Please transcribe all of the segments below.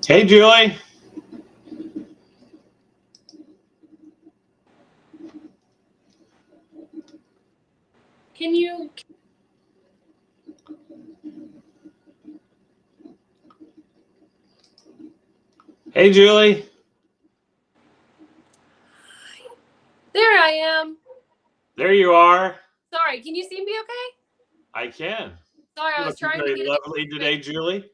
Hey, Julie. Can you? Hey, Julie. There I am. There you are. Sorry, can you see me okay? I can. Sorry, I You're was looking trying to very get lovely today, Julie.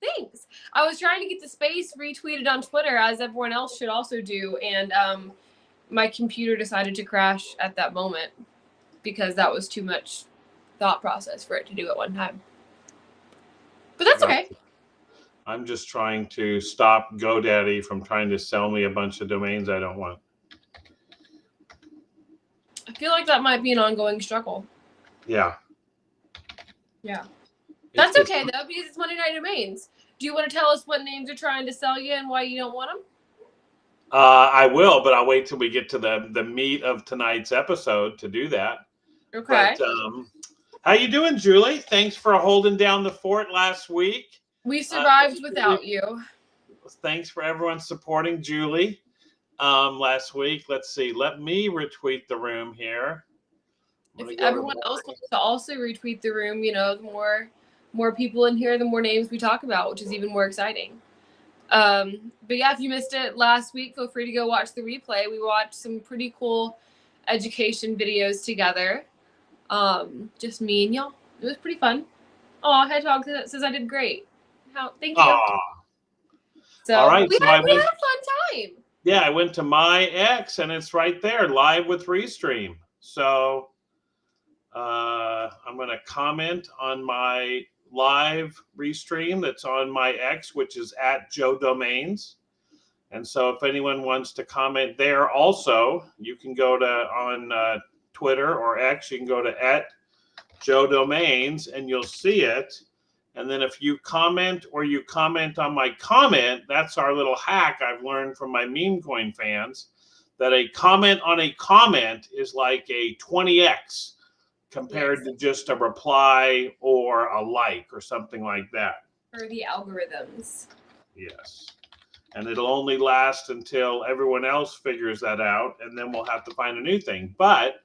Thanks. I was trying to get the space retweeted on Twitter, as everyone else should also do, and my computer decided to crash at that moment because that was too much thought process for it to do at one time. But that's okay. I'm just trying to stop GoDaddy from trying to sell me a bunch of domains I don't want. I feel like that might be an ongoing struggle. Yeah. Yeah. That's okay, though, because it's Monday Night Domains. Do you want to tell us what names are trying to sell you and why you don't want them? I will, but I'll wait till we get to the meat of tonight's episode to do that. Okay. But how you doing, Julie? Thanks for holding down the fort last week. We survived without you. Thanks for everyone supporting Julie last week. Let's see. Let me retweet the room here. If everyone else wants to also retweet the room, the more people in here, the more names we talk about, which is even more exciting. But yeah, if you missed it last week, feel free to go watch the replay. We watched some pretty cool education videos together. Just me and y'all. It was pretty fun. Oh, Hedgehog says I did great. Thank you. Aww. So all right, we had a fun time. Yeah, I went to my X and it's right there, live with Restream. So I'm going to comment on my live Restream that's on my X, which is at Joe Domains. And so if anyone wants to comment there also, you can go to on Twitter or X, you can go to at Joe Domains and you'll see it. And then if you comment or you comment on my comment, that's our little hack I've learned from my meme coin fans, that a comment on a comment is like a 20x compared to just a reply or a like or something like that. For the algorithms. Yes. And it'll only last until everyone else figures that out, and then we'll have to find a new thing. But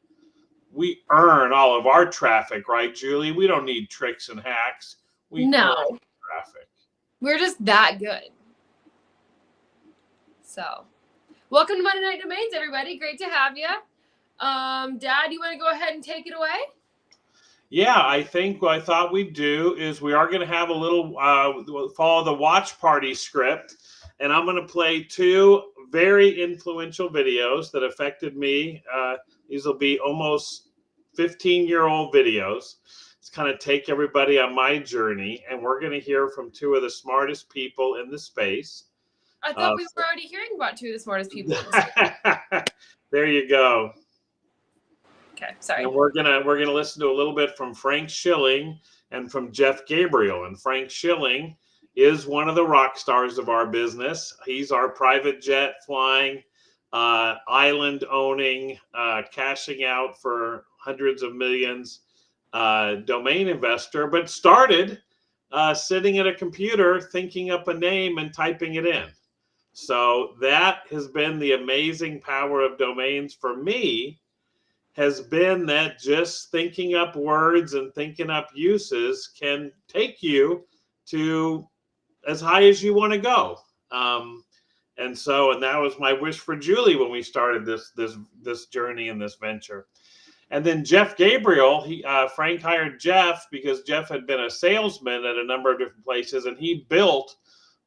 we earn all of our traffic, right, Julie? We don't need tricks and hacks. We earn traffic. We're just that good. So, welcome to Monday Night Domains, everybody. Great to have you. Dad, you want to go ahead and take it away? Yeah, I think what I thought we'd do is we are going to have a little follow the watch party script, and I'm going to play two very influential videos that affected me. These will be almost 15-year-old videos. It's kind of take everybody on my journey, and we're going to hear from two of the smartest people in the space. I thought we were already hearing about two of the smartest people. There you go. Okay, sorry. And we're gonna listen to a little bit from Frank Schilling and from Jeff Gabriel. And Frank Schilling is one of the rock stars of our business. He's our private jet flying, island owning, cashing out for hundreds of millions domain investor, but started sitting at a computer thinking up a name and typing it in. So that has been the amazing power of domains for me, has been that just thinking up words and thinking up uses can take you to as high as you want to go. And that was my wish for Julie when we started this journey and this venture. And then Jeff Gabriel, Frank hired Jeff because Jeff had been a salesman at a number of different places, and he built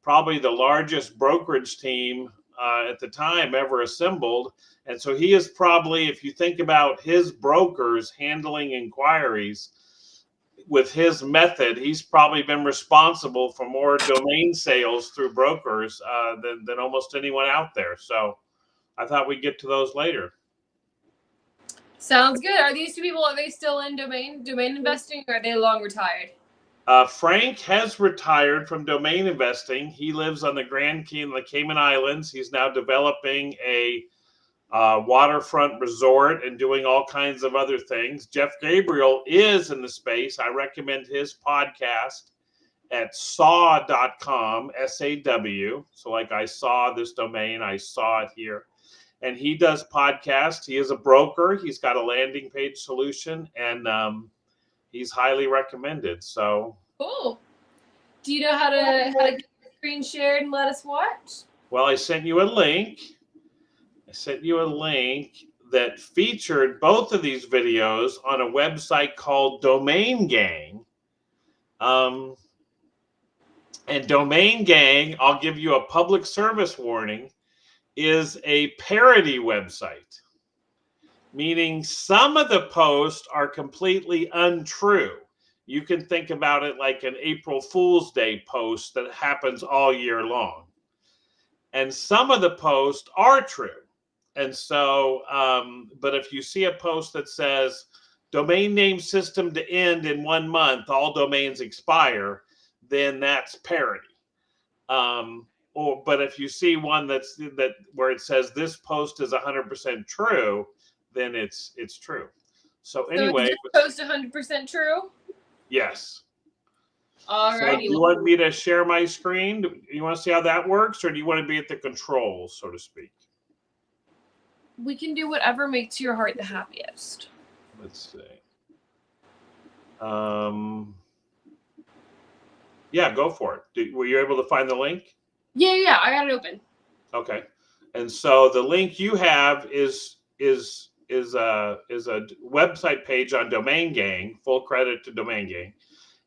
probably the largest brokerage team at the time ever assembled. And so he is probably, if you think about his brokers handling inquiries with his method, he's probably been responsible for more domain sales through brokers than almost anyone out there. So I thought we'd get to those later. Sounds good. Are these two people, are they still in domain investing, or are they long retired? Frank has retired from domain investing. He lives on the Cayman Islands. He's now developing a waterfront resort and doing all kinds of other things. Jeff Gabriel is in the space. I recommend his podcast at saw.com, SAW. So like I saw this domain, I saw it here. And he does podcasts. He is a broker. He's got a landing page solution, and he's highly recommended. So cool. Do you know how to get the screen shared and let us watch? Well, I sent you a link. That featured both of these videos on a website called Domain Gang. And Domain Gang, I'll give you a public service warning, is a parody website, meaning some of the posts are completely untrue. You can think about it like an April Fool's Day post that happens all year long. And some of the posts are true. And so, but if you see a post that says domain name system to end in 1 month, all domains expire, then that's parody. But if you see one where it says this post is 100% true, then it's true. So anyway, is this post 100% true? Yes. All right. So do you want me to share my screen? Do you want to see how that works, or do you want to be at the controls, so to speak? We can do whatever makes your heart the happiest. Let's see. Yeah, go for it. Were you able to find the link? Yeah, I got it open. Okay. And so the link you have is a website page on Domain Gang. Full credit to Domain Gang.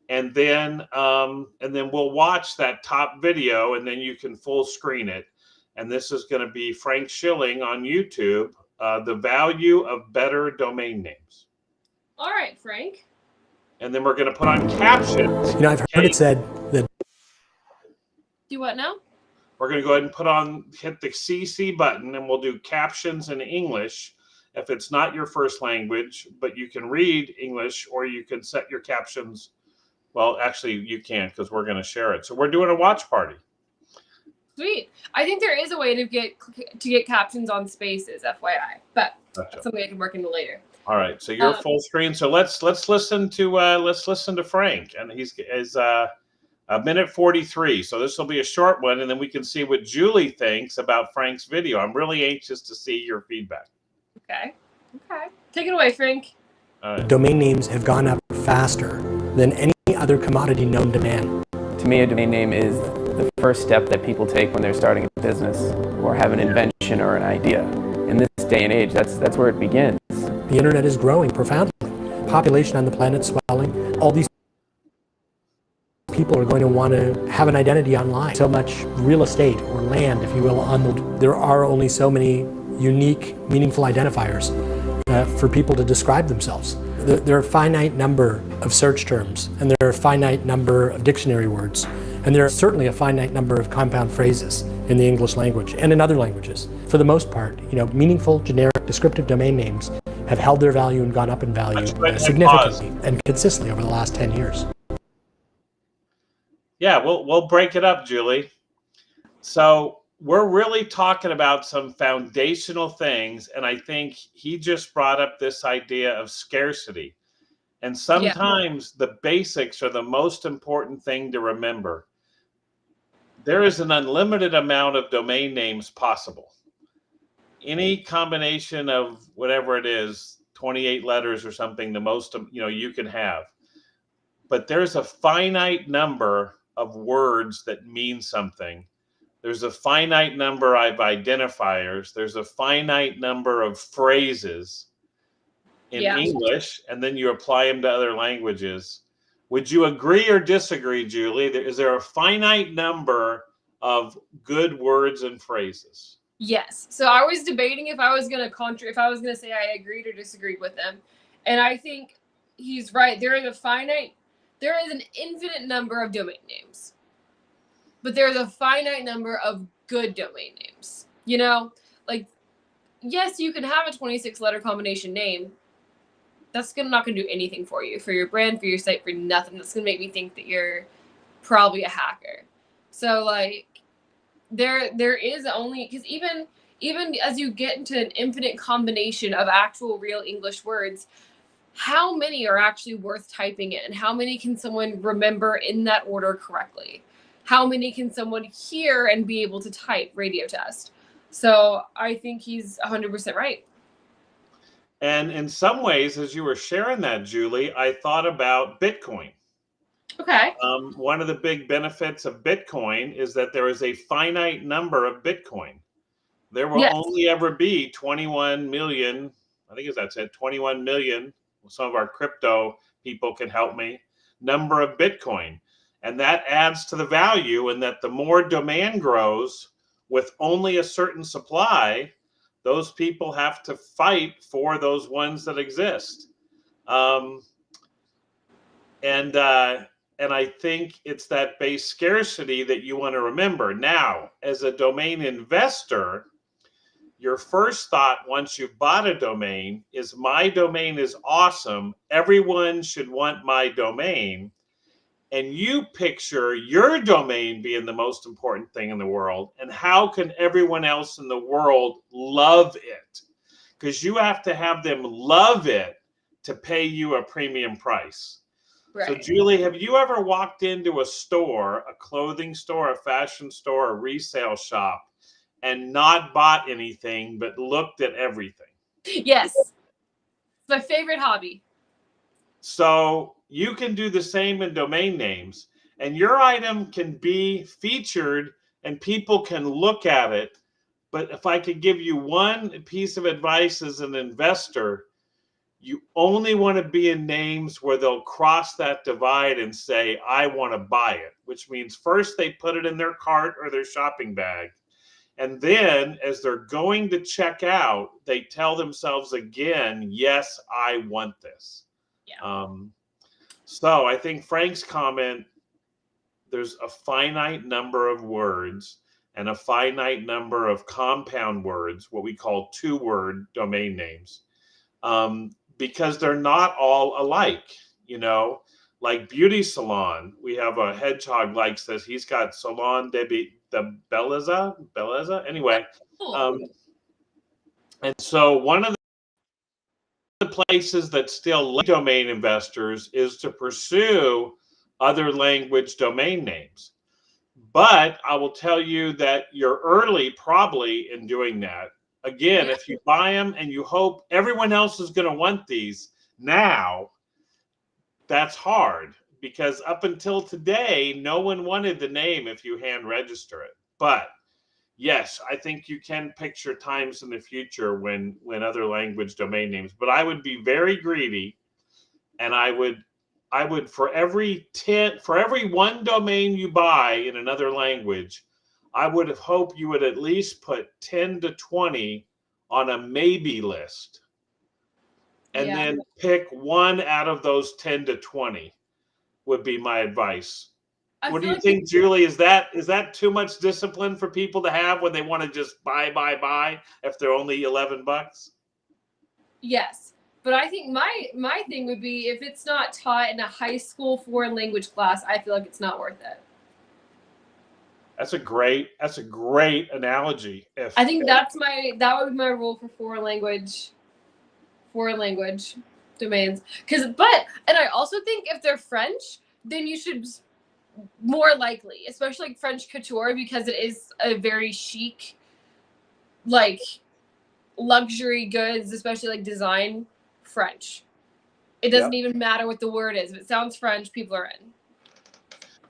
And then we'll watch that top video, and then you can full screen it. And this is going to be Frank Schilling on YouTube, The Value of Better Domain Names. All right, Frank. And then we're going to put on captions. I've heard it said that. Do what now? We're going to go ahead and hit the CC button, and we'll do captions in English if it's not your first language, but you can read English, or you can set your captions. Well, actually, you can't, because we're going to share it. So we're doing a watch party. Sweet. I think there is a way to get captions on Spaces, FYI, but that's something I can work into later. All right, so you're full screen. So let's listen to Frank, and he's a minute 43. So this will be a short one, and then we can see what Julie thinks about Frank's video. I'm really anxious to see your feedback. Okay. Take it away, Frank. Domain names have gone up faster than any other commodity known to man. To me, a domain name is the first step that people take when they're starting a business or have an invention or an idea. In this day and age, that's where it begins. The internet is growing profoundly. Population on the planet swelling. All these people are going to want to have an identity online. So much real estate or land, if you will, there are only so many unique, meaningful identifiers for people to describe themselves. There are a finite number of search terms, and there are a finite number of dictionary words, and there are certainly a finite number of compound phrases in the English language and in other languages. For the most part, meaningful, generic, descriptive domain names have held their value and gone up in value significantly and consistently over the last 10 years. Yeah, we'll break it up, Julie. So we're really talking about some foundational things, and I think he just brought up this idea of scarcity. And sometimes the basics are the most important thing to remember. There is an unlimited amount of domain names possible. Any combination of whatever it is, 28 letters or something, the most you can have. But there's a finite number of words that mean something. There's a finite number of identifiers. There's a finite number of phrases in English, and then you apply them to other languages. Would you agree or disagree, Julie? Is there a finite number of good words and phrases? Yes. So I was debating if I was going to say I agreed or disagreed with him. And I think he's right. There is an infinite number of domain names. But there's a finite number of good domain names. Yes, you can have a 26-letter combination name. That's not going to do anything for you, for your brand, for your site, for nothing. That's going to make me think that you're probably a hacker. So, there is only, because even as you get into an infinite combination of actual real English words, how many are actually worth typing in? How many can someone remember in that order correctly? How many can someone hear and be able to type radio test? So I think he's 100% right. And in some ways, as you were sharing that, Julie, I thought about Bitcoin. Okay. One of the big benefits of Bitcoin is that there is a finite number of Bitcoin. There will only ever be 21 million. I think that's it, 21 million. Some of our crypto people can help me. Number of Bitcoin. And that adds to the value, and that the more demand grows with only a certain supply, those people have to fight for those ones that exist. And I think it's that base scarcity that you want to remember. Now, as a domain investor, your first thought once you've bought a domain is, my domain is awesome. Everyone should want my domain. And you picture your domain being the most important thing in the world. And how can everyone else in the world love it? Because you have to have them love it to pay you a premium price. Right. So, Julie, have you ever walked into a store, a clothing store, a fashion store, a resale shop, and not bought anything but looked at everything? Yes. It's my favorite hobby. So you can do the same in domain names, and your item can be featured and people can look at it. But if I could give you one piece of advice as an investor, you only want to be in names where they'll cross that divide and say, I want to buy it, which means first they put it in their cart or their shopping bag. And then as they're going to check out, they tell themselves again, yes, I want this. Yeah. So I think Frank's comment, there's a finite number of words and a finite number of compound words, what we call 2-word domain names, because they're not all alike. You know, like beauty salon, we have a hedgehog likes this. He's got Salon de Belleza. Anyway, and so one of the places that still like domain investors is to pursue other language domain names. But I will tell you that you're early probably in doing that. Again, if you buy them and you hope everyone else is going to want these now, that's hard, because up until today, no one wanted the name if you hand register it. But yes, I think you can picture times in the future when other language domain names, but I would be very greedy, and I would for every one domain you buy in another language, I would have hoped you would at least put 10 to 20 on a maybe list. And then pick one out of those 10 to 20 would be my advice. What do you think, Julie? Is that too much discipline for people to have when they want to just buy if they're only $11? Yes, but I think my thing would be, if it's not taught in a high school foreign language class, I feel like it's not worth it. That's a great analogy. I think that would be my rule for foreign language domains. And I also think if they're French, then you should, more likely, especially like French couture, because it is a very chic, like, luxury goods, especially like design French. It doesn't even matter what the word is. If it sounds French, people are in.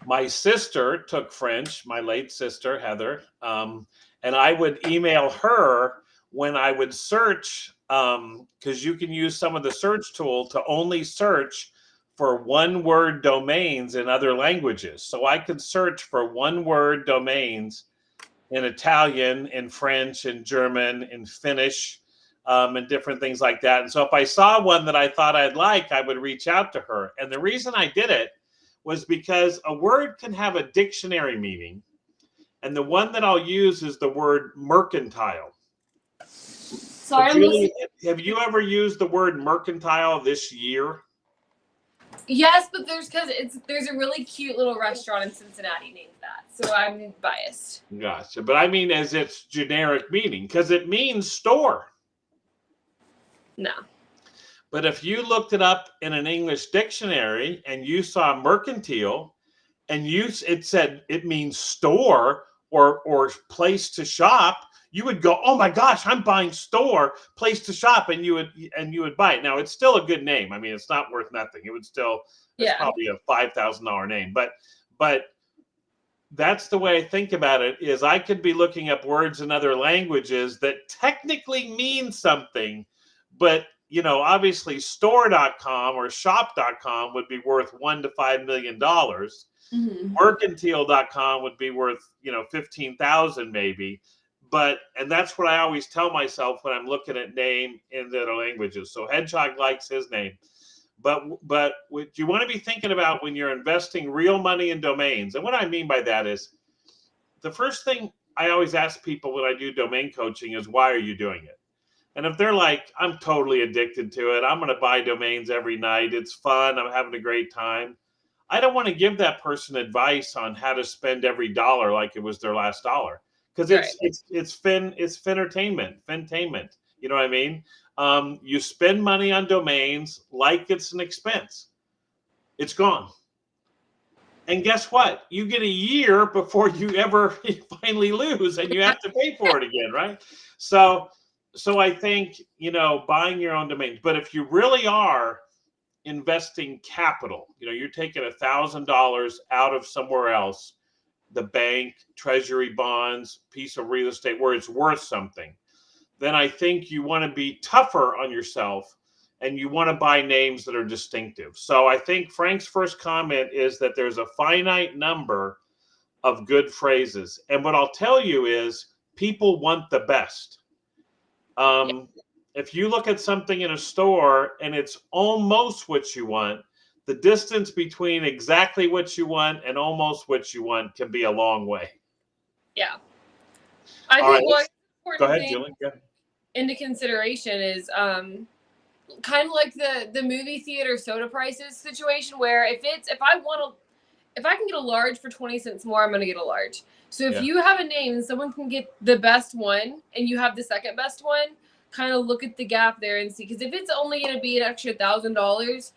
My sister took French, my late sister, Heather, and I would email her when I would search, because you can use some of the search tool to only search for 1-word domains in other languages. So I could search for 1-word domains in Italian, in French, in German, in Finnish, and different things like that. And so if I saw one that I thought I'd like, I would reach out to her. And the reason I did it was because a word can have a dictionary meaning. And the one that I'll use is the word mercantile. Sorry, Julie, have you ever used the word mercantile this year? Yes, but there's a really cute little restaurant in Cincinnati named that, so I'm biased. Gotcha, but I mean as its generic meaning, because it means store. No. But if you looked it up in an English dictionary and you saw mercantile and it said it means store or place to shop, you would go, oh my gosh, I'm buying store, place to shop, and you would buy it. Now it's still a good name. I mean, it's not worth nothing. It would still, it's probably a $5,000 name, but that's the way I think about it. Is I could be looking up words in other languages that technically mean something, but obviously store.com or shop.com would be worth $1 to $5 million. Mercantile.com would be worth 15,000 maybe. And that's what I always tell myself when I'm looking at name in the other languages. So Hedgehog likes his name. But what you want to be thinking about when you're investing real money in domains, and what I mean by that is the first thing I always ask people when I do domain coaching is, why are you doing it? And if they're like, I'm totally addicted to it, I'm going to buy domains every night, it's fun, I'm having a great time, I don't want to give that person advice on how to spend every dollar like it was their last dollar, because it's fintainment. You know what I mean? You spend money on domains like it's an expense. It's gone. And guess what? You get a year before you finally lose, and you have to pay for it again, right? So I think, buying your own domains. But if you really are investing capital, you're taking $1,000 out of somewhere else, the bank, treasury bonds, piece of real estate where it's worth something, then I think you want to be tougher on yourself and you want to buy names that are distinctive. So I think Frank's first comment is that there's a finite number of good phrases. And what I'll tell you is people want the best. If you look at something in a store and it's almost what you want, the distance between exactly what you want and almost what you want can be a long way. Yeah. I think what's go ahead, Julie. Into consideration is kind of like the movie theater soda prices situation, where if I can get a large for 20 cents more, I'm going to get a large. So if you have a name and someone can get the best one and you have the second best one, kind of look at the gap there and see, because if it's only going to be an extra $1,000,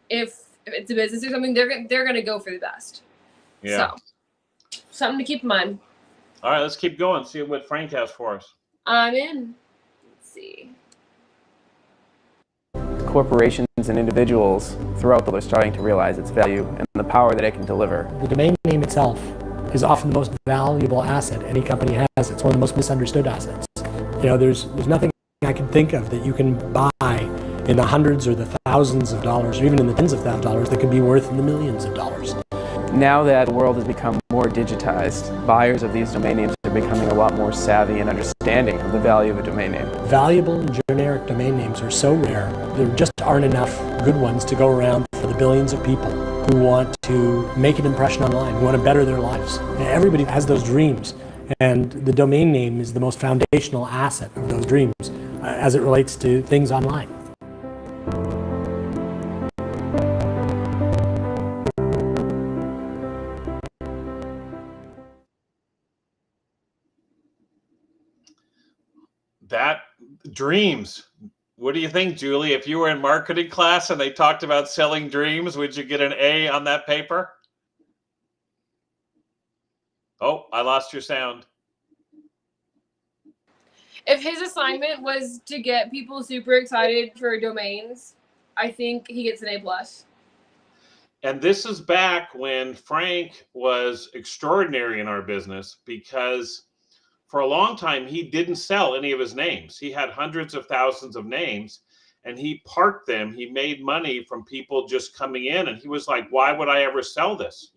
if it's a business or something, they're going to go for the best. So something to keep in mind. All right, let's keep going. See what Frank has for us. I'm in. Let's see. Corporations and individuals throughout the world are starting to realize its value and the power that it can deliver. The domain name itself is often the most valuable asset any company has. It's one of the most misunderstood assets. There's nothing I can think of that you can buy in the hundreds or the thousands of dollars, or even in the tens of thousands of dollars, that can be worth in the millions of dollars. Now that the world has become more digitized, buyers of these domain names are becoming a lot more savvy and understanding of the value of a domain name. Valuable and generic domain names are so rare, there just aren't enough good ones to go around for the billions of people who want to make an impression online, who want to better their lives. Everybody has those dreams, and the domain name is the most foundational asset of those dreams as it relates to things online. That dreams. What do you think, Julie? If you were in marketing class and they talked about selling dreams, would you get an A on that paper? Oh, I lost your sound. If his assignment was to get people super excited for domains, I think he gets an A+. And this is back when Frank was extraordinary in our business, because for a long time, he didn't sell any of his names. He had hundreds of thousands of names and he parked them. He made money from people just coming in. And he was like, why would I ever sell this?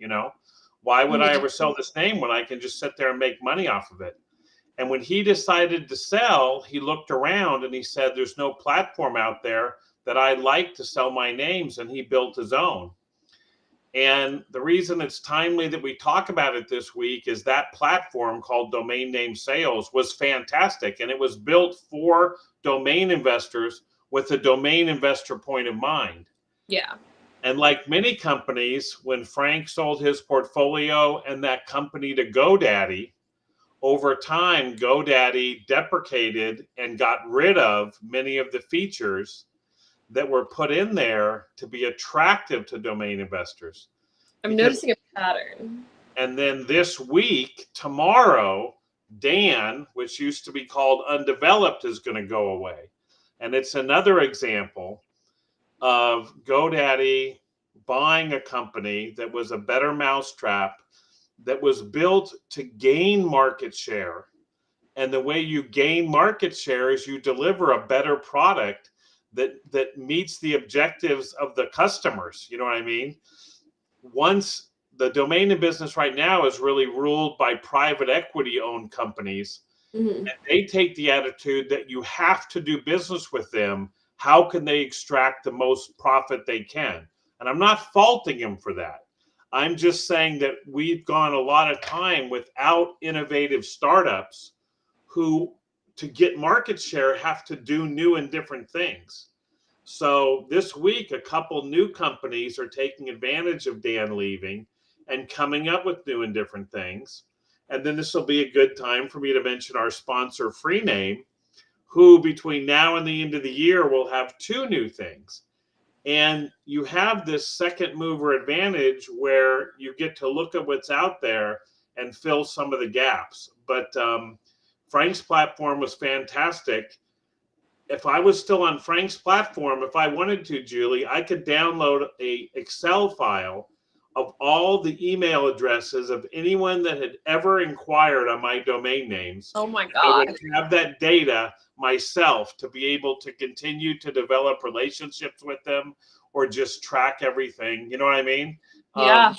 Why would I ever sell this name when I can just sit there and make money off of it? And when he decided to sell, he looked around and he said, there's no platform out there that I like to sell my names. And he built his own. And the reason it's timely that we talk about it this week is that platform called Domain Name Sales was fantastic. And it was built for domain investors with a domain investor point of mind. Yeah. And like many companies, when Frank sold his portfolio and that company to GoDaddy, over time, GoDaddy deprecated and got rid of many of the features that were put in there to be attractive to domain investors. I'm noticing a pattern. And then this week, tomorrow, Dan, which used to be called Undeveloped, is going to go away. And it's another example of GoDaddy buying a company that was a better mousetrap, that was built to gain market share. And the way you gain market share is you deliver a better product that meets the objectives of the customers. You know what I mean? Once the domain in business right now is really ruled by private equity owned companies, and they take the attitude that you have to do business with them. How can they extract the most profit they can? And I'm not faulting them for that. I'm just saying that we've gone a lot of time without innovative startups who, to get market share, have to do new and different things. So this week, a couple new companies are taking advantage of Dan leaving and coming up with new and different things. And then this will be a good time for me to mention our sponsor, Freename, who between now and the end of the year will have 2 new things. And you have this second mover advantage where you get to look at what's out there and fill some of the gaps. But Frank's platform was fantastic. If I was still on Frank's platform, if I wanted to, Julie, I could download a Excel file of all the email addresses of anyone that had ever inquired on my domain names. Oh my I God. would have that data myself to be able to continue to develop relationships with them or just track everything. You know what I mean? Yeah.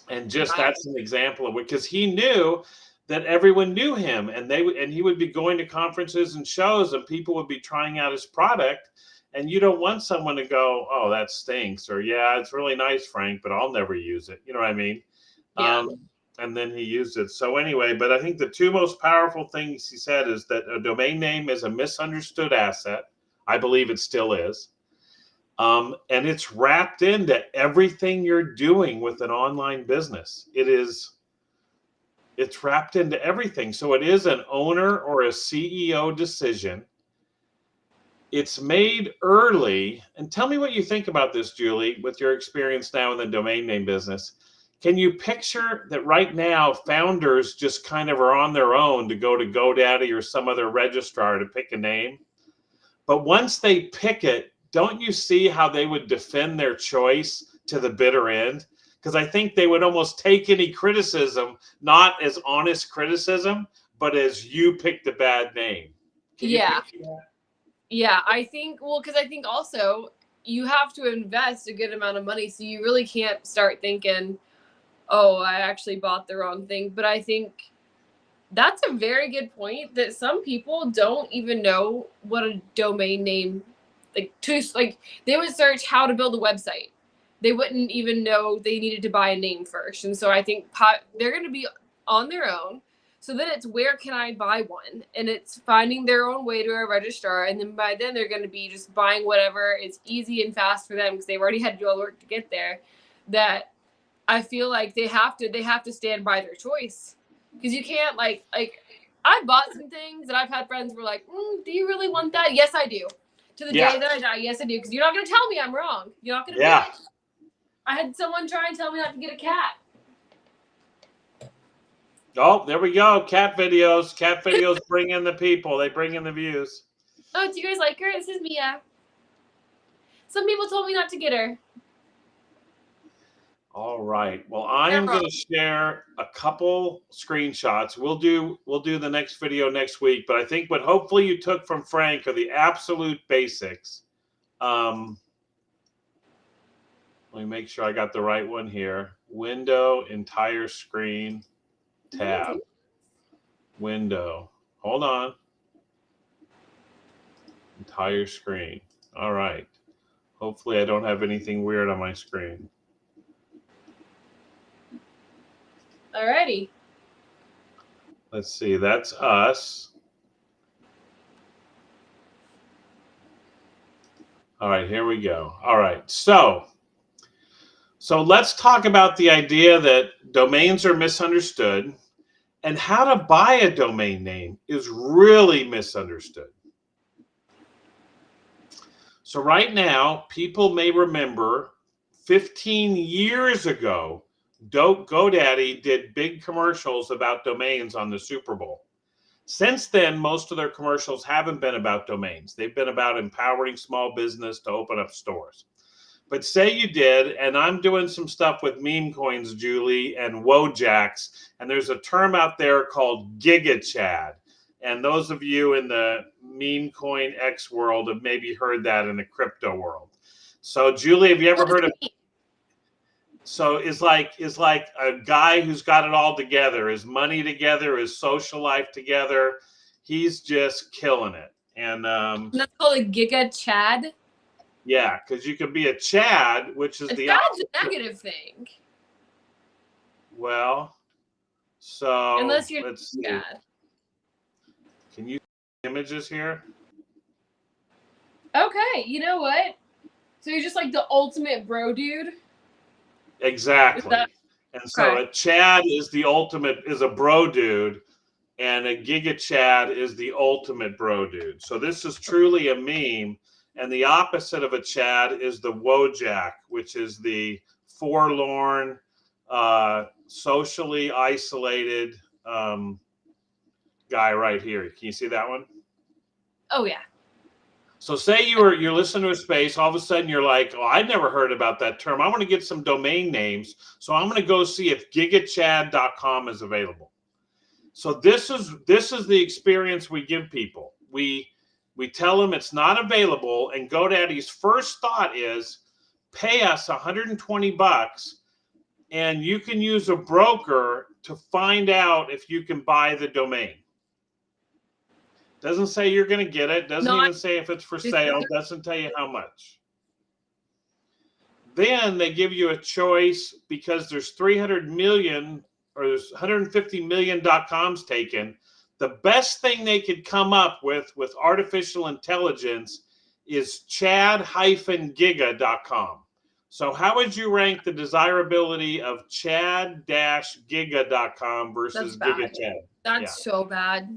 And just that's an example of it, because he knew that everyone knew him, and he would be going to conferences and shows, and people would be trying out his product. And you don't want someone to go, oh, that stinks, or yeah, it's really nice, Frank, but I'll never use it. You know what I mean? Yeah. And then he used it. So anyway, but I think the 2 most powerful things he said is that a domain name is a misunderstood asset. I believe it still is. And it's wrapped into everything you're doing with an online business. It's wrapped into everything. So it is an owner or a CEO decision. It's made early. And tell me what you think about this, Julie, with your experience now in the domain name business. Can you picture that right now founders just kind of are on their own to go to GoDaddy or some other registrar to pick a name? But once they pick it, don't you see how they would defend their choice to the bitter end? Because I think they would almost take any criticism, not as honest criticism, but as you picked a bad name. Yeah. Yeah, I think, well, because I think also you have to invest a good amount of money. So you really can't start thinking, oh, I actually bought the wrong thing. But I think that's a very good point, that some people don't even know what a domain name, they would search how to build a website. They wouldn't even know they needed to buy a name first. And so I think they're going to be on their own. So then it's, where can I buy one? And it's finding their own way to a registrar. And then by then they're going to be just buying whatever is easy and fast for them, because they've already had to do all the work to get there. That I feel like they have to stand by their choice. Because you can't like I bought some things and I've had friends who were like, do you really want that? Yes, I do. To the day that I die, yes, I do. Because you're not going to tell me I'm wrong. You're not going to. Yeah. I had someone try and tell me not to get a cat. Oh, there we go. Cat videos. Cat videos bring in the people. They bring in the views. Oh, do you guys like her? This is Mia. Some people told me not to get her. All right. Well, I am going to share a couple screenshots. We'll do the next video next week, but I think what hopefully you took from Frank are the absolute basics. Let me make sure I got the right one here. Window, entire screen, tab, window. Hold on. Entire screen. All right. Hopefully I don't have anything weird on my screen. Alrighty. Let's see. That's us. All right, here we go. All right. So let's talk about the idea that domains are misunderstood, and how to buy a domain name is really misunderstood. So right now, people may remember 15 years ago, GoDaddy did big commercials about domains on the Super Bowl. Since then, most of their commercials haven't been about domains. They've been about empowering small business to open up stores. But say you did, and I'm doing some stuff with meme coins, Julie, and Wojacks, and there's a term out there called GigaChad. And those of you in the meme coin X world have maybe heard that in the crypto world. So, Julie, have you ever heard of? So is like a guy who's got it all together, his money together, his social life together. He's just killing it. And that's called a GigaChad. Yeah, because you could be a Chad, which is Chad's a negative thing. Well, so unless you're let's see. Chad. Can you see images here? Okay, you know what? So you're just like the ultimate bro dude. Exactly. And so a Chad is the ultimate, is a bro dude, and a Giga Chad is the ultimate bro dude. So this is truly a meme. And the opposite of a Chad is the Wojak, which is the forlorn, socially isolated guy right here. Can you see that one? Oh, yeah. So say you're listening to a space, all of a sudden you're like, oh, I never heard about that term. I want to get some domain names. So I'm going to go see if gigachad.com is available. So this is the experience we give people. We tell them it's not available, and GoDaddy's first thought is pay us $120 and you can use a broker to find out if you can buy the domain. Doesn't say you're going to get it. Doesn't even say if it's for sale. Doesn't tell you how much. Then they give you a choice because there's 300 million or there's 150 million .coms taken. The best thing they could come up with artificial intelligence is chad-giga.com. So how would you rank the desirability of chad-giga.com versus GigaChad? That's so bad.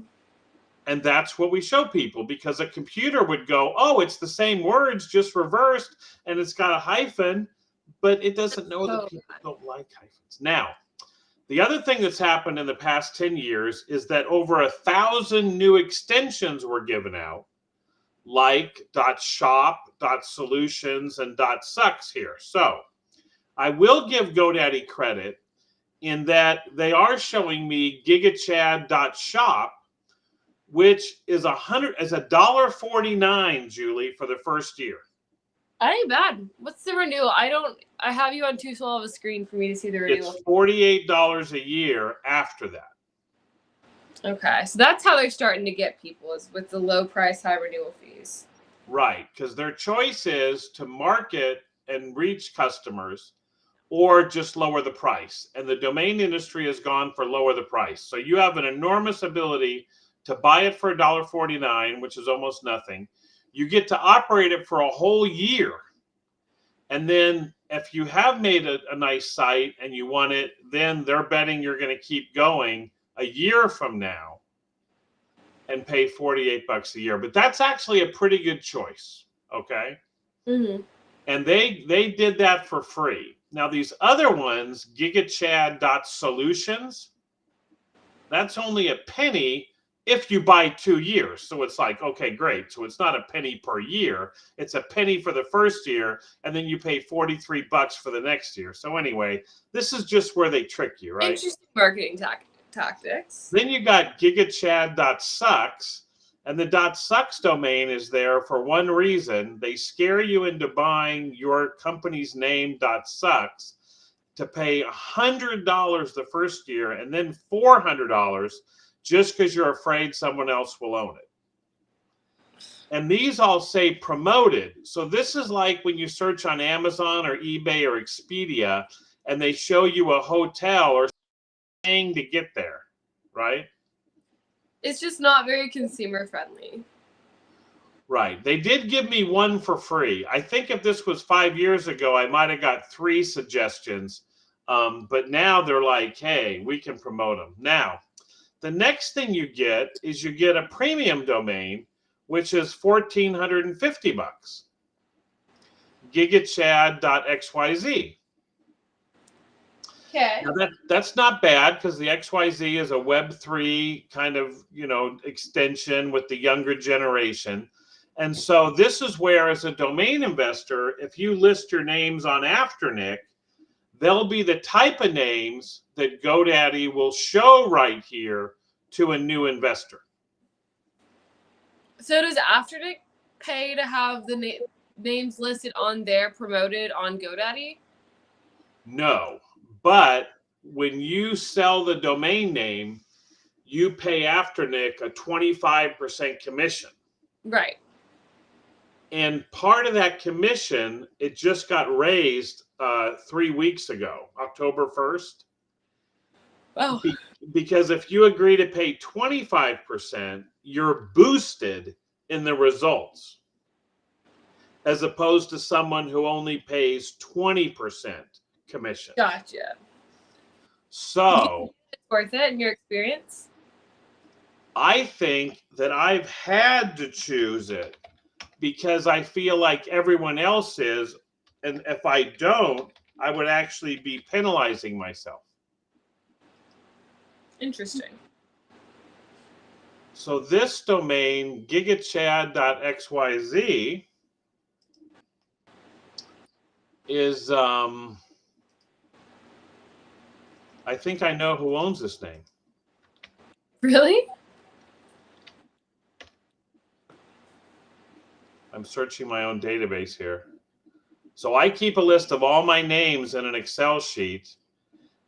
And that's what we show people, because a computer would go, oh, it's the same words, just reversed, and it's got a hyphen, but it doesn't know that people don't like hyphens. Now, the other thing that's happened in the past 10 years is that over 1,000 new extensions were given out, like .shop, .solutions, and .sucks here. So I will give GoDaddy credit in that they are showing me gigachad.shop, which is $1.49, Julie, for the first year. That ain't bad. What's the renewal? I have you on too small of a screen for me to see the renewal. It's $48 a year after that. Okay, so that's how they're starting to get people, is with the low price, high renewal fees. Right, because their choice is to market and reach customers or just lower the price. And the domain industry has gone for lower the price. So you have an enormous ability to buy it for $1.49, which is almost nothing. You get to operate it for a whole year. And then if you have made a nice site and you want it, then they're betting you're going to keep going a year from now and pay $48 a year. But that's actually a pretty good choice, okay? Mm-hmm. And they did that for free. Now, these other ones, gigachad.solutions, that's only a penny if you buy 2 years. So it's like, okay, great. So it's not a penny per year. It's a penny for the first year, and then you pay $43 for the next year. So anyway, this is just where they trick you, right? Interesting marketing tactics. Then you got gigachad.sucks, and the .sucks domain is there for one reason. They scare you into buying your company's name .sucks to pay $100 the first year and then $400 just because you're afraid someone else will own it. And these all say promoted. So this is like when you search on Amazon or eBay or Expedia and they show you a hotel or paying to get there, right? It's just not very consumer friendly. Right. They did give me one for free. I think if this was 5 years ago, I might have got 3 suggestions. But now they're like, hey, we can promote them. Now, the next thing you get is you get a premium domain, which is $1,450. gigachad.xyz. Okay. Now that's not bad because the XYZ is a Web3 kind of, extension with the younger generation. And so this is where, as a domain investor, if you list your names on Afternic, they'll be the type of names that GoDaddy will show right here to a new investor. So does Afternic pay to have the names listed on there promoted on GoDaddy? No, but when you sell the domain name, you pay Afternic a 25% commission. Right. And part of that commission, it just got raised 3 weeks ago, October 1st. Oh. Because if you agree to pay 25%, you're boosted in the results, as opposed to someone who only pays 20% commission. Gotcha. So it's worth it in your experience? I think that I've had to choose it because I feel like everyone else is. And if I don't, I would actually be penalizing myself. Interesting. So this domain, gigachad.xyz, is, I think I know who owns this name. Really? I'm searching my own database here. So I keep a list of all my names in an Excel sheet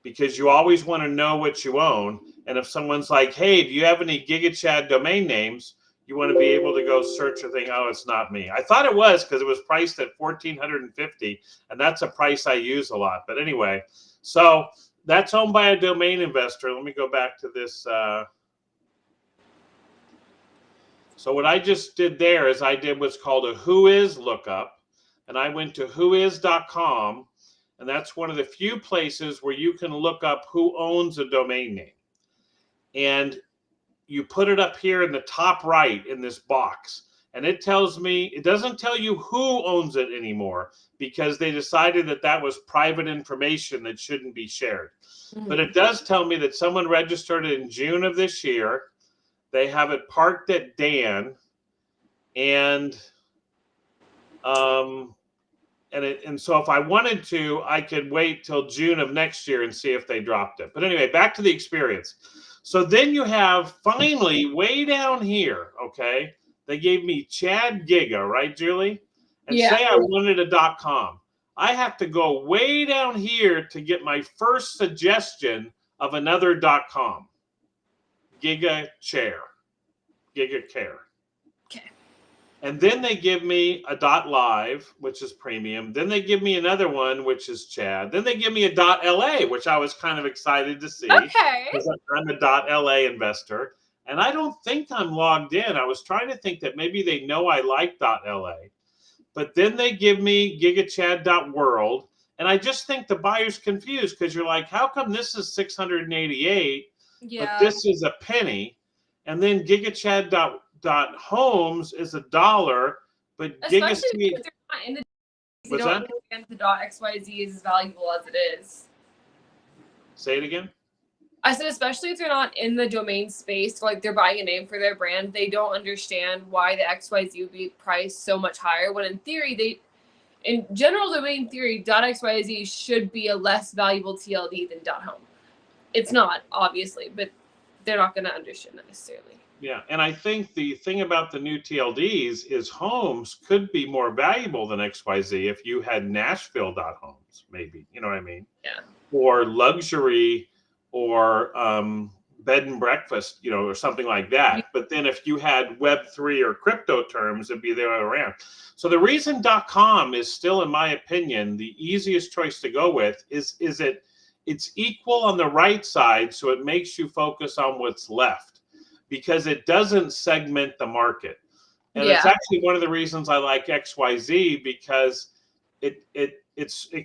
because you always want to know what you own. And if someone's like, hey, do you have any GigaChad domain names? You want to be able to go search a thing. Oh, it's not me. I thought it was because it was priced at $1,450, and that's a price I use a lot. But anyway, so that's owned by a domain investor. Let me go back to this. So what I just did there is I did what's called a whois lookup, and I went to whois.com, and that's one of the few places where you can look up who owns a domain name. And you put it up here in the top right in this box, and it tells me, it doesn't tell you who owns it anymore because they decided that that was private information that shouldn't be shared. Mm-hmm. But it does tell me that someone registered it in June of this year. They have it parked at Dan, and so if I wanted to, I could wait till June of next year and see if they dropped it. But anyway, back to the experience. So then you have finally way down here, okay? They gave me Chad Giga, right, Julie? And say I wanted a .com. I have to go way down here to get my first suggestion of another .com. Giga Chair, Giga Care. Okay. And then they give me a .live, which is premium. Then they give me another one, which is Chad. Then they give me a .la, which I was kind of excited to see. Okay. Because I'm a .la investor. And I don't think I'm logged in. I was trying to think that maybe they know I like .la. But then they give me gigachad.world. And I just think the buyer's confused because you're like, how come this is $688? Yeah. But this is a penny, and then gigachad.homes is $1, but especially if they're not in the, what's don't that? understand the .xyz is as valuable as it is. Say it again. I said, especially if they're not in the domain space, like they're buying a name for their brand, they don't understand why the XYZ would be priced so much higher. When in theory, in general domain theory, .xyz should be a less valuable TLD than .home. It's not, obviously, but they're not going to understand that necessarily. Yeah, and I think the thing about the new TLDs is homes could be more valuable than XYZ if you had Nashville.homes, maybe. You know what I mean? Yeah. Or luxury or bed and breakfast, or something like that. Yeah. But then if you had Web3 or crypto terms, it'd be the other way around. So the reason .com is still, in my opinion, the easiest choice to go with is it's equal on the right side, so it makes you focus on what's left because it doesn't segment the market. And it's actually one of the reasons I like XYZ because it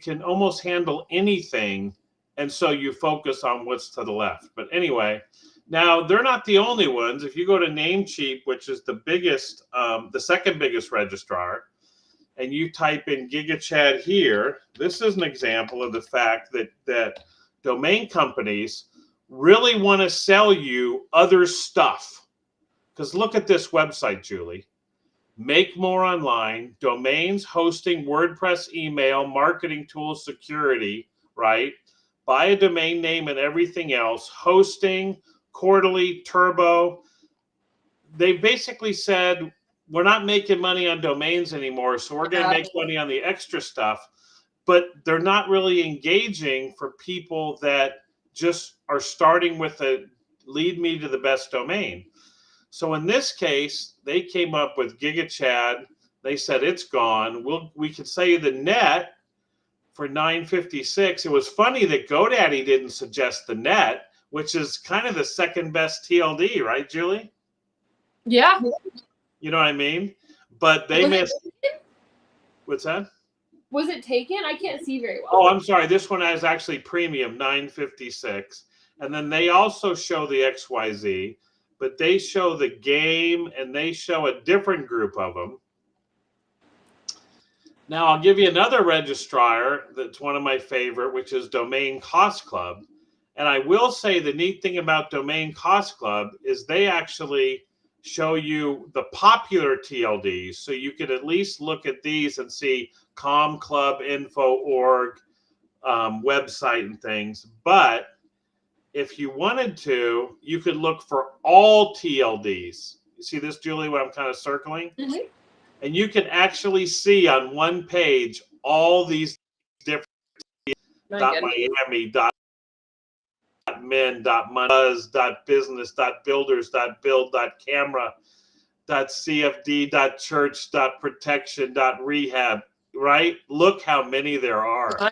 can almost handle anything, and so you focus on what's to the left. But anyway, now they're not the only ones. If you go to Namecheap, which is the biggest, the second biggest registrar, and you type in GigaChad here, this is an example of the fact that domain companies really want to sell you other stuff. Because look at this website, Julie. Make more online, domains, hosting, WordPress, email, marketing tools, security, right? Buy a domain name and everything else, hosting, quarterly, turbo. They basically said, we're not making money on domains anymore, so we're going to make money on the extra stuff. But they're not really engaging for people that just are starting with a lead me to the best domain. So in this case, they came up with GigaChad. They said it's gone. We could say the net for $9.56. It was funny that GoDaddy didn't suggest the net, which is kind of the second best TLD, right, Julie? Yeah. You know what I mean? But they missed. What's that? Was it taken? I can't see very well. Oh, I'm sorry. This one is actually premium, $9.56. And then they also show the XYZ. But they show the game and they show a different group of them. Now, I'll give you another registrar that's one of my favorite, which is Domain Cost Club. And I will say the neat thing about Domain Cost Club is they actually show you the popular TLDs. So you could at least look at these and see Com Club, Info.org, website and things. But if you wanted to, you could look for all TLDs. You see this, Julie, what I'm kind of circling? Mm-hmm. And you can actually see on one page all these different .miami, .min, .buzz, .business, .builders, .build, .camera, .cfd, .church, .protection, .rehab, right? Look how many there are.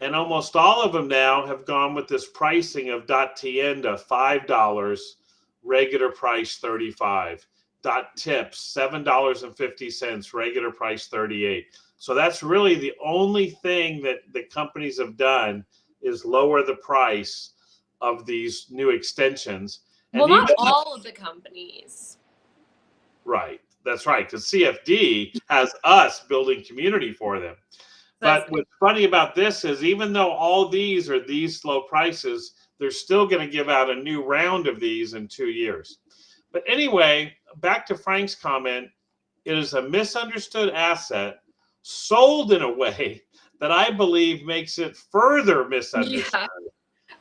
And almost all of them now have gone with this pricing of .tn to $5, regular price $35. .tips $7.50, regular price $38. So that's really the only thing that the companies have done is lower the price of these new extensions. Well, not all of the companies. Right. That's right. Because CFD has us building community for them. But what's funny about this is even though all these are these low prices, they're still going to give out a new round of these in 2 years. But anyway, back to Frank's comment, it is a misunderstood asset sold in a way that I believe makes it further misunderstood.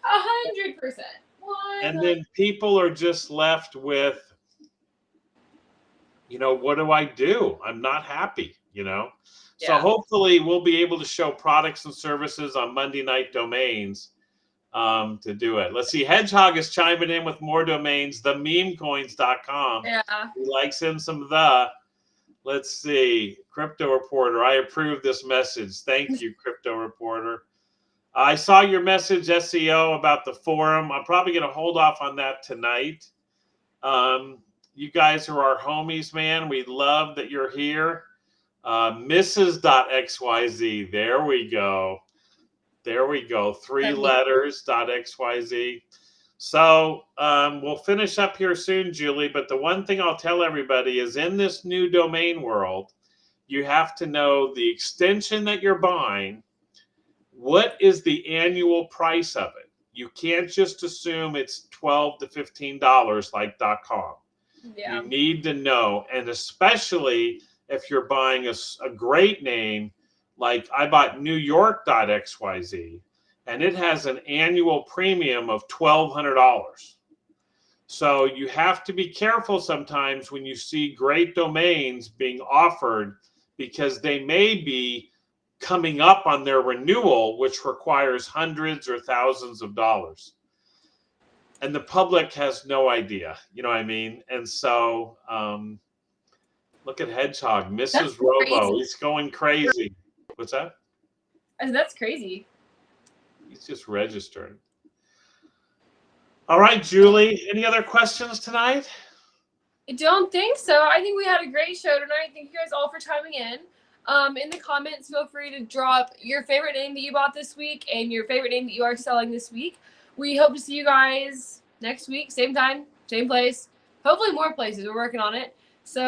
Yeah, 100%. And then people are just left with, you know, what do I do? I'm not happy, you know? Yeah. So hopefully we'll be able to show products and services on Monday Night Domains to do it. Let's see. Hedgehog is chiming in with more domains. TheMemeCoins.com. Yeah. He likes him some the. Let's see. Crypto Reporter. I approve this message. Thank you, Crypto Reporter. I saw your message, SEO, about the forum. I'm probably going to hold off on that tonight. You guys are our homies, man. We love that you're here. Mrs.xyz. There we go. There we go. 3 letters, .xyz. So we'll finish up here soon, Julie. But the one thing I'll tell everybody is in this new domain world, you have to know the extension that you're buying. What is the annual price of it? You can't just assume it's $12 to $15 like .com. Yeah. You need to know, and especially if you're buying a great name, like I bought New York.xyz, and it has an annual premium of $1,200. So you have to be careful sometimes when you see great domains being offered because they may be coming up on their renewal, which requires hundreds or thousands of dollars. And the public has no idea, you know what I mean? And so look at Hedgehog, Mrs. Robo, he's going crazy. What's that? That's crazy. He's just registered. All right, Julie, any other questions tonight? I don't think so. I think we had a great show tonight. Thank you guys all for chiming in. In the comments, feel free to drop your favorite name that you bought this week and your favorite name that you are selling this week. We hope to see you guys next week, same time, same place. Hopefully more places. We're working on it. So